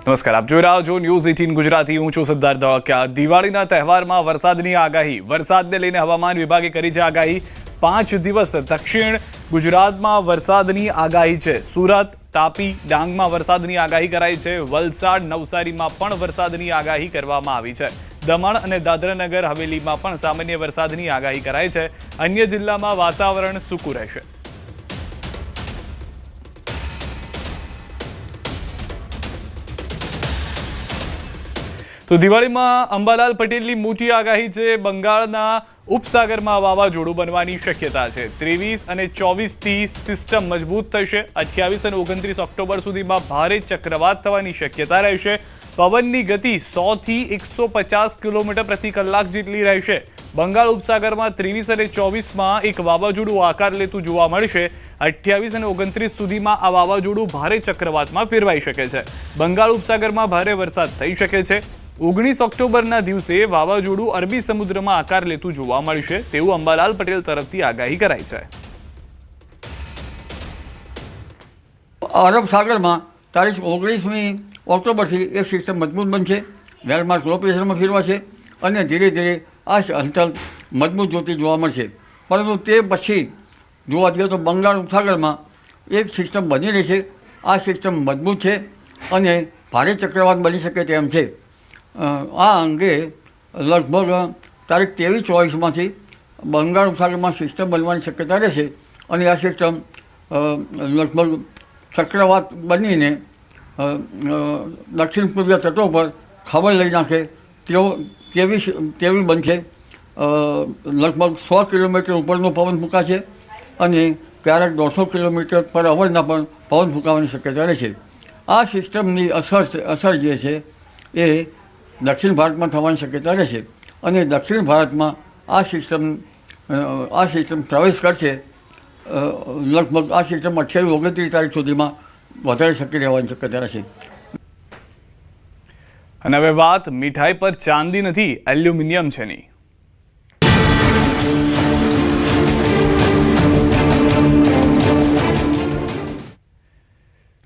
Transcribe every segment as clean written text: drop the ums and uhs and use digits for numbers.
નમસ્કાર, આપ જોઈ રહ્યા છો ન્યૂઝ 18 ગુજરાતી. હું છું સિદ્ધાર્થ ધોળકિયા. દિવાળીના તહેવારમાં વરસાદની આગાહી. વરસાદને લઈને હવામાન વિભાગે કરી છે આગાહી. 5 દિવસ દક્ષિણ ગુજરાતમાં વરસાદની આગાહી છે. સુરત, તાપી, ડાંગમાં વરસાદની આગાહી કરાઈ છે. વલસાડ, નવસારીમાં પણ વરસાદની આગાહી કરવામાં આવી છે. દમણ અને દાદરાનગર હવેલીમાં પણ સામાન્ય વરસાદની આગાહી કરાઈ છે. અન્ય જિલ્લામાં વાતાવરણ સૂકું રહેશે. તો દિવાળીમાં અંબાલાલ પટેલની મોટી આગાહી છે. બંગાળના ઉપસાગરમાં વાવાઝોડું બનવાની શક્યતા છે. 23 અને 24થી સિસ્ટમ મજબૂત થશે. 28 અને 29 ઓક્ટોબર સુધીમાં ભારે ચક્રવાત થવાની શક્યતા રહેશે. પવનની ગતિ 100 થી 150 કિલોમીટર પ્રતિ કલાક જેટલી રહેશે. બંગાળ ઉપસાગરમાં 23 અને 24માં એક વાવાઝોડું આકાર લેતું જોવા મળશે. 28 અને 29 સુધીમાં આ વાવાઝોડું ભારે ચક્રવાતમાં ફેરવાઈ શકે છે. બંગાળ ઉપસાગરમાં ભારે વરસાદ થઈ શકે છે. 19 ઓક્ટોબરના દિવસે વાવાઝોડું અરબી સમુદ્રમાં આકાર લેતું જોવા મળશે તેવું અંબાલાલ પટેલ તરફથી આગાહી કરાઈ છે. અરબ સાગરમાં તારીખ 19મી ઓક્ટોબરથી એક સિસ્ટમ મજબૂત બનશે. વેલમાર્ક લો પ્રેશરમાં ફેરવાશે અને ધીરે ધીરે આ હલચલ મજબૂત જોતી જોવા મળશે. પરંતુ તે પછી જોવા જઈએ તો બંગાળ ઉપસાગરમાં એક સિસ્ટમ બની રહેશે. આ સિસ્ટમ મજબૂત છે અને ભારે ચક્રવાત બની શકે તેમ છે. આ અંગે લગભગ તારીખ 23-24માંથી બંગાળ ઉપસાગરમાં સિસ્ટમ બનવાની શક્યતા રહેશે અને આ સિસ્ટમ લગભગ ચક્રવાત બનીને દક્ષિણ પૂર્વીય તટો પર ખબર લઈ નાખે તેવી બનશે. લગભગ 100 કિલોમીટર ઉપરનો પવન ફૂંકાશે અને ક્યારેક 150 કિલોમીટર પર અવરના પણ પવન ફૂંકાવાની શક્યતા રહેશે. આ સિસ્ટમની અસર જે છે એ દક્ષિણ ભારતમાં થવાની શક્યતા રહેશે અને દક્ષિણ ભારતમાં આ સિસ્ટમ પ્રવેશ કરશે. લગભગ આ સિસ્ટમ 28-29 તારીખ સુધીમાં વધારે સક્રિય રહેવાની શક્યતા રહેશે. અને હવે વાત મીઠાઈ પર ચાંદી નથી, એલ્યુમિનિયમ છે ની.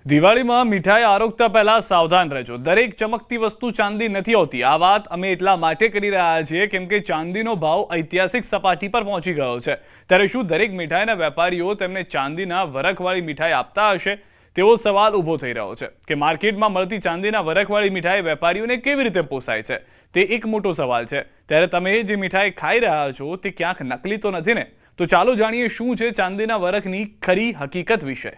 દિવાળીમાં મીઠાઈ આરોગતા પહેલા સાવધાન રહેજો. દરેક ચમકતી વસ્તુ ચાંદી નથી હોતી. આ વાત અમે એટલા માટે કરી રહ્યા છીએ કેમ કે ચાંદીનો ભાવ ઐતિહાસિક સપાટી પર પહોંચી ગયો છે. ત્યારે શું દરેક મીઠાઈના વેપારીઓ તેમને ચાંદીના વરખવાળી મીઠાઈ આપતા હશે? તેવો સવાલ ઊભો થઈ રહ્યો છે કે માર્કેટમાં મળતી ચાંદીના વરખવાળી મીઠાઈ વેપારીઓને કેવી રીતે પોસાય છે? તે એક મોટો સવાલ છે. ત્યારે તમે જે મીઠાઈ ખાઈ રહ્યા છો તે ક્યાંક નકલી તો નથી ને? તો ચાલો જાણીએ શું છે ચાંદીના વરખની ખરી હકીકત વિશે.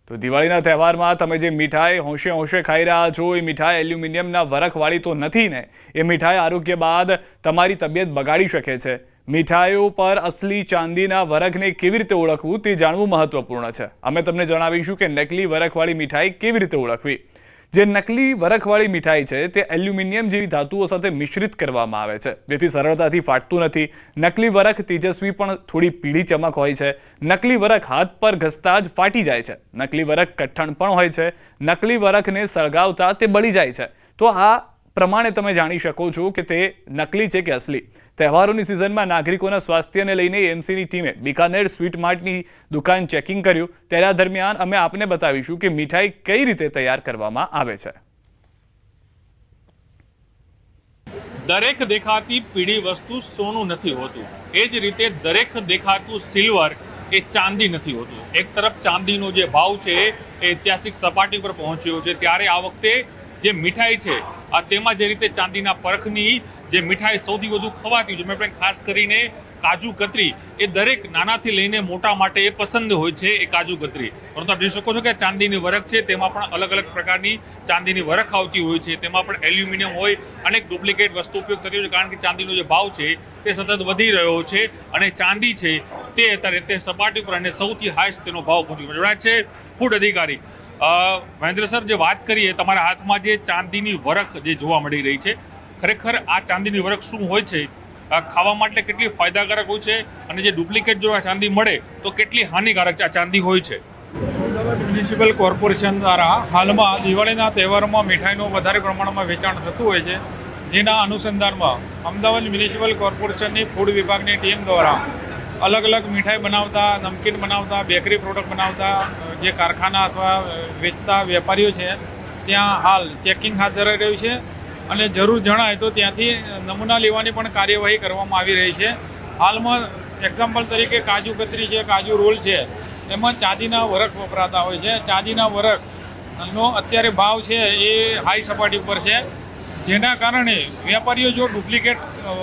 તો દિવાળીના તહેવારમાં તમે જે મીઠાઈ હોંશે હોંશે ખાઈ રહ્યા છો એ મીઠાઈ એલ્યુમિનિયમના વરખવાળી તો નથી ને? એ મીઠાઈ આરોગ્ય બાદ તમારી તબિયત બગાડી શકે છે. મીઠાઈઓ પર અસલી ચાંદીના વરખને કેવી રીતે ઓળખવું તે જાણવું મહત્વપૂર્ણ છે. અમે તમને જણાવીશું કે નકલી વરખવાળી મીઠાઈ કેવી રીતે ઓળખવી. જે નકલી વરખવાળી મીઠાઈ છે તે એલ્યુમિનિયમ જેવી ધાતુઓ સાથે મિશ્રિત કરવામાં આવે છે જેથી સરળતાથી ફાટતું નથી. નકલી વરખ તેજસ્વી પણ થોડી પીળી ચમક હોય છે. નકલી વરખ હાથ પર ઘસતા જ ફાટી જાય છે. નકલી વરખ કઠણ પણ હોય છે. નકલી વરખને સળગાવતા તે બળી જાય છે. તો આ પ્રમાણે તમે જાણી શકો છો કે તે નકલી છે કે અસલી. તહેવારોની સિઝનમાં નાગરિકોના સ્વાસ્થ્યને લઈને એએમસીની ટીમે બિકાનેર સ્વીટ માર્ટની દુકાન ચેકિંગ કર્યું. ત્યારે આ દરમિયાન અમે આપને બતાવીશું કે મીઠાઈ કઈ રીતે તૈયાર કરવામાં આવે છે. દરેક દેખાતી પીળી વસ્તુ સોનું નથી હોતું. એ જ રીતે દરેક દેખાતું સિલ્વર એ ચાંદી નથી હોતું. એક તરફ ચાંદીનો જે ભાવ છે એ ઐતિહાસિક સપાટી પર પહોંચ્યો છે ત્યારે આ વખતે જે મીઠાઈ છે તેમાં જે રીતે ચાંદીના પરખની જે મીઠાઈ સૌથી વધુ ખવાતી છે, મેં ખાસ કરીને કાજુ કતરી, એ દરેક નાનાથી લઈને મોટા માટે એ પસંદ હોય છે એ કાજુ કતરી. પરંતુ આપ જોઈ શકો છો કે ચાંદીની વરખ છે તેમાં પણ અલગ અલગ પ્રકારની ચાંદીની વરખ આવતી હોય છે. તેમાં પણ એલ્યુમિનિયમ હોય અનેક ડુપ્લિકેટ વસ્તુ ઉપયોગ થતી હોય છે કારણ કે ચાંદીનો જે ભાવ છે તે સતત વધી રહ્યો છે અને ચાંદી છે તે અત્યારે તે સપાટી પર અને સૌથી હાઈએસ્ટ તેનો ભાવ પહોંચી ગયો છે. ફૂડ અધિકારી મહેન્દ્ર સર, જે વાત કરીએ તમારા હાથમાં જે ચાંદીની વરખ જે જોવા મળી રહી છે, ખરેખર આ ચાંદીની વરખ શું હોય છે? ખાવા માટે કેટલી ફાયદાકારક હોય છે અને જે ડુપ્લિકેટ જો આ ચાંદી મળે તો કેટલી હાનિકારક આ ચાંદી હોય છે? અમદાવાદ મ્યુનિસિપલ કોર્પોરેશન દ્વારા હાલમાં દિવાળીના તહેવારોમાં મીઠાઈનું વધારે પ્રમાણમાં વેચાણ થતું હોય છે. જેના અનુસંધાનમાં અમદાવાદ મ્યુનિસિપલ કોર્પોરેશનની ફૂડ વિભાગની ટીમ દ્વારા અલગ અલગ મીઠાઈ બનાવતા, નમકીન બનાવતા, બેકરી પ્રોડક્ટ બનાવતા જે કારખાના અથવા વેચતા વેપારીઓ છે ત્યાં હાલ ચેકિંગ હાથ ધરાઈ રહ્યું છે અને જરૂર જણાય તો ત્યાંથી નમૂના લેવાની પણ કાર્યવાહી કરવામાં આવી રહી છે. હાલમાં એક્ઝામ્પલ તરીકે કાજુ કતરી છે, કાજુ રોલ છે, એમાં ચાંદીના વરખ વપરાતા હોય છે. ચાંદીના વરખનો અત્યારે ભાવ છે એ હાઈ સપાટી ઉપર છે, જેના કારણે વેપારીઓ જો ડુપ્લિકેટ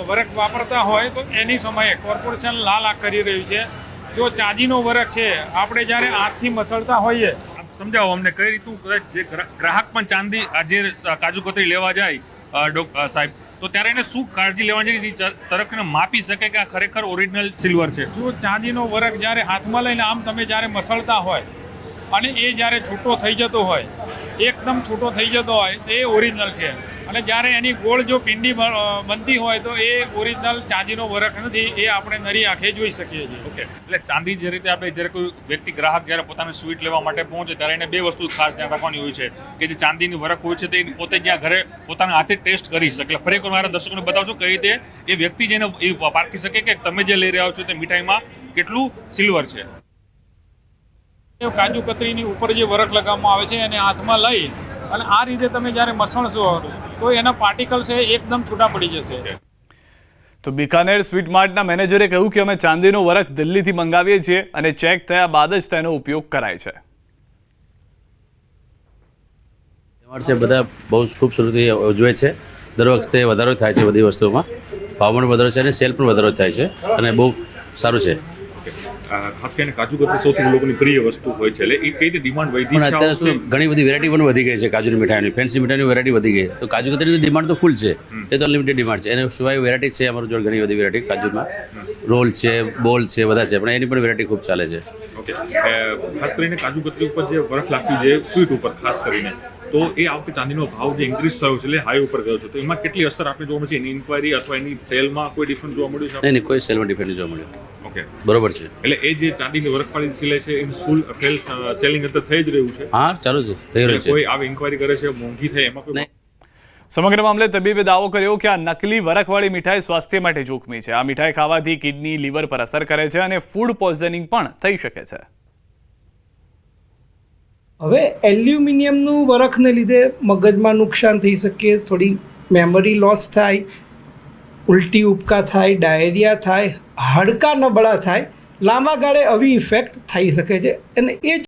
વરખ વાપરતા હોય તો એની સમયે કોર્પોરેશન લાલ આંખ કરી રહ્યું છે. જો ચાંદીનો વરખ છે આપણે જ્યારે હાથથી મસળતા હોઈએ, સમજાવો અમને કઈ રીતનું જે ગ્રાહક પણ ચાંદી આજે કાજુ કતરી લેવા જાય સાહેબ, તો ત્યારે એને શું કાળજી લેવાની છે કે તરફને માપી શકે કે આ ખરેખર ઓરિજિનલ સિલ્વર છે? જો ચાંદીનો વરખ જ્યારે હાથમાં લઈને આમ તમે જ્યારે મસળતા હોય અને એ જ્યારે છૂટો થઈ જતો હોય, એકદમ છૂટો થઈ જતો હોય તો એ ઓરિજિનલ છે. અને જ્યારે એની ગોળ જો પિંડી બનતી હોય તો એ ઓરિજિનલ ચાંદીનો વરખ નથી, એ આપણે નરી આંખે જોઈ શકીએ છીએ. ઓકે, એટલે ચાંદી જે રીતે આપણે જ્યારે કોઈ વ્યક્તિ ગ્રાહક જ્યારે પોતાનું સ્વીટ લેવા માટે પહોંચે ત્યારે એને બે વસ્તુ ખાસ ધ્યાન રાખવાની હોય છે કે જે ચાંદીની વરખ હોય છે તે પોતે જ્યાં ઘરે પોતાના હાથે ટેસ્ટ કરી શકે. એટલે ફરી એકવાર મારા દર્શકોને બતાવશો કઈ રીતે એ વ્યક્તિ જેને એ પારખી શકે કે તમે જે લઈ રહ્યા છો તે મીઠાઈમાં કેટલું સિલ્વર છે. કાજુ કતરીની ઉપર જે વરખ લગાવવામાં આવે છે એને હાથમાં લઈ અને આ રીતે તમે જ્યારે મસળશો તો એના પાર્ટિકલ છે એકદમ છૂટા પડી જશે. તો બિકાનેર સ્વીટ માર્ટના મેનેજરે કહ્યું કે અમે ચાંદીનો વરખ દિલ્હીથી મંગાવીએ છીએ અને ચેક થયા બાદ જ તેનો ઉપયોગ કરાય છે. છે બધા બહુ ખૂબસૂરતી ઉજવે છે. દર વખતે વધારો થાય છે બધી વસ્તુમાં, ભાવ પણ વધારો છે અને સેલ પણ વધારો થાય છે અને બહુ સારું છે. ખાસ કરીને કાજુ કતરી સૌથી લોકોની પ્રિય વસ્તુ હોય છે, એટલે એ કઈ રીતે ડિમાન્ડ વધી પણ અત્યારે શું ઘણી બધી વેરાયટી પણ વધી ગઈ છે. કાજુની મીઠાઈની ફેન્સી મીઠાઈની વેરાયટી વધી ગઈ, તો કાજુ કતરીની ડિમાન્ડ તો ફૂલ છે, એ તો અનલિમિટેડ ડિમાન્ડ છે. એને સિવાય વેરાયટી છે અમારું જોડે ઘણી બધી વેરાયટી કાજુમાં, રોલ છે, બોલ છે, બધા છે, પણ એની પણ વેરાયટી ખૂબ ચાલે છે. ઓકે, ખાસ કરીને કાજુ કતરી ઉપર જે વરખ લાગતી છે સ્વીટ ઉપર ખાસ કરીને, તો એ આ વખતે ચાંદીનો ભાવ જે ઇન્ક્રીઝ થયો છે એટલે હાઈ ઉપર ગયો છે, તો એમાં કેટલી અસર આપણે જોવા મળે છે? એની ઇન્ક્વાયરી અથવા એની સેલમાં કોઈ ડિફરન્સ જોવા મળ્યું છે? નહીં, કોઈ સેલમાં ડિફરન્સ જોવા મળ્યું. ઓકે, બરોબર છે. એટલે એ જે ચાંદીની વરખવાળી સિલાઈ છે એનું ફૂલ સેલિંગ અત્યારે થઈ જ રહ્યું છે? હા, ચાલુ છે, થઈ રહ્યું છે. કોઈ આવી ઇન્ક્વાયરી કરે છે મોંઘી થાય એમાં કોઈ? સમગ્ર મામલે તબીબે દાવો કર્યો કે આ નકલી વરખવાળી મીઠાઈ સ્વાસ્થ્ય માટે જોખમી છે. આ મીઠાઈ ખાવાથી કિડની, લીવર પર અસર કરે છે અને ફૂડ પોઈઝનિંગ પણ થઈ શકે છે. હવે એલ્યુમિનિયમનું વરખને લીધે મગજમાં નુકસાન થઈ શકે, થોડી મેમરી લોસ થાય, ઉલટી ઉપકા થાય, ડાયરિયા થાય, હાડકાં નબળા થાય, લાંબા ગાળે આવી ઇફેક્ટ થઈ શકે છે. અને એ જ